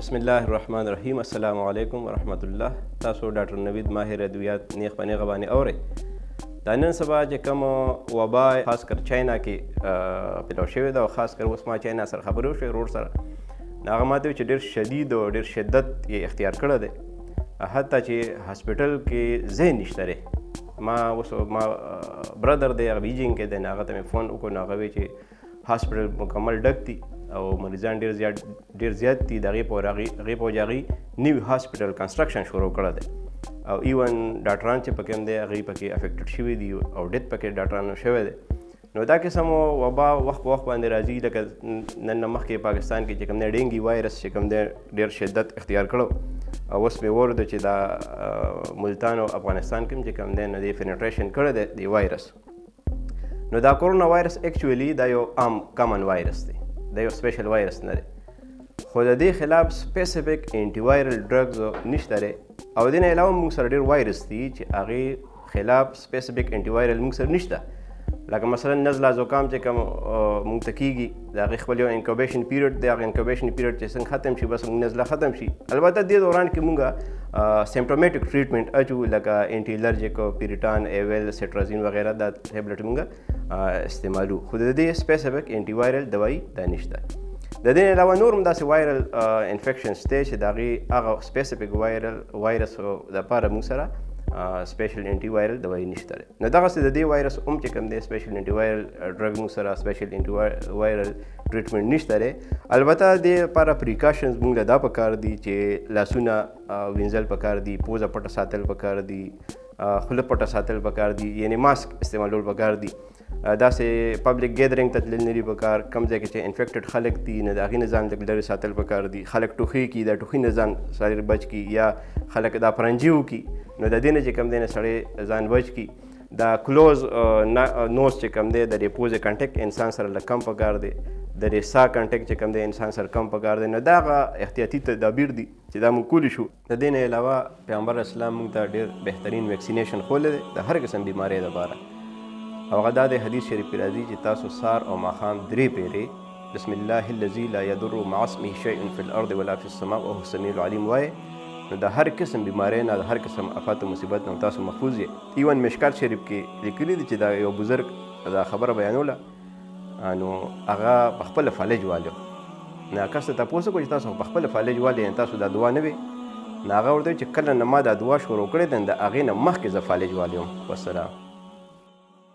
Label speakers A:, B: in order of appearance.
A: بسم الله الرحمن الرحیم. السلام علیکم ورحمت الله. تاسو ډاکټر نوید ماهر ادویات نیغ په نیغه باندې اورئ. دا نن سبا چې کوم وبا خاص کر چاینا کې پیدا شوې ده او خاص کر اوس ما چاینا سره خبرې وشوې ورور سره، نو هغه ماته وایي چې ډېر شدید او ډېر شدت یې اختیار کړی دی، حتی چې هاسپټل کې ځای نشته دی. ما اوس ما برادر دی، هغه بیجینګ کې دی، نو هغه ته مې فون وکړو، نو هغه وایي چې هاسپټل مکمل ډک دي او مریضان ډېر زیات دي. د هغې په وجه هغوی نوي هاسپټل کنسټرکشن شروع کړی دی او ایون ډاکټران چې پکې هم دی هغوی پکې افیکټډ شوي دي او ډیت پکې ډاکټرانو شوی دی. نو دا قسم وبا وخت په وخت باندې راځي، لکه نن نه مخکې پاکستان کې چې کوم دی ډینګي وایرس چې کوم دی ډېر شدت اختیار کړو او اوس مې واورېدو چې دا ملتان او افغانستان کې هم چې کوم دی نو دی فینټریشن کړی دی د وایرس. نو دا کورونا وایرس اکچولی دا یو عام کامن وایرس دی، دا یو سپیشل وایرس نه دی، خو د دې خلاف سپیسیفیک انټي وایرل ډرګز نشته دی او د دې نه علاوه موږ سره ډېر وایرس دي چې هغې خلاف سپیسیفیک انټي وایرل موږ سره نشته. لکه مثلا نزله زکام چې کوم موږ ته کېږي د هغې خپل یو انکوبیشن پیریډ دی، هغه انکوبیشن پیریډ چې څنګه ختم شي بس نزله ختم شي. البته دې دوران کې موږ سیمپټومیټک ټریټمنټ اچو، لکه انټي الرجیک پیریټان، ایویل، سیټرازین وغیره دا ټیبلټ موږ استعمالو، خو د دې سپیسیفیک انټي وایرل دوایي دا نشته. د دې علاوه نور هم داسې وایرل انفیکشنز دی چې د هغې هغه سپیسیفیک وایرس دپاره موږ سره سپیشل انټي وایرل دوایي نشته دی. نو دغسې د دې وایرس هم چې کوم دی سپیشل انټي وایرل ډرګ موږ سره سپیشل انټي وایرل ټریټمنټ نشته دی. البته د دې لپاره پریکاشنز موږ له دا پکار دي چې لاسونه وینځل پکار دي، پوزه پټه ساتل پکار دي، خوله پټه ساتل پکار دي، یعنی ماسک استعمالول پکار دي. داسې پبلک ګیدرینګ ته تلل نه دي پکار. کوم ځای کې چې انفیکټډ خلک دي نو د هغې نه ځان لږ لرې ساتل پکار دي. خلک ټوخي کي، د ټوخي نه ځان سړی بچ کي، یا خلک دا پرنجي وکړي، نو د دې نه چې کوم دی نه سړی ځان بچ کي. دا کلوز نوز چې کوم دی د دې پوزې کنټیکټ انسان سره لږ کم پکار دی، د دې ساه کنټیکټ چې کوم دی انسان سره کم پکار دی. نو دا هغه احتیاطي تدابیر دي چې دا موږ کولی شو. د دې نه علاوه پیغمبر اسلام موږ ته ډېر بهترین ویکسینیشن ښوولی دی د هر قسم بیمارۍ لپاره، او هغه دا د حدیث شریف کې راځي چې تاسو سهار او ماښام 3 پیرې بسم الله الذي لا يضر مع اسمه شيء في الارض ولا في السماء وهو السميع العليم وایي، نو د هر قسم بیمارۍ نه، د هر قسم آفات او مصیبت نه تاسو محفوظ یې. ایون مشکات شریف کې لیکلي دي چې دا یو بزرګ دا خبره بیانوله، نو هغه په خپله فالج والو، نو کس ته تپوس وکړو چې تاسو په خپله فالج والي، تاسو دا دعا نه وي، نو هغه ورته وایي چې کله نه ما دا دعا شروع کړې ده د هغې نه مخکې زه فالج والی وم. والسلام.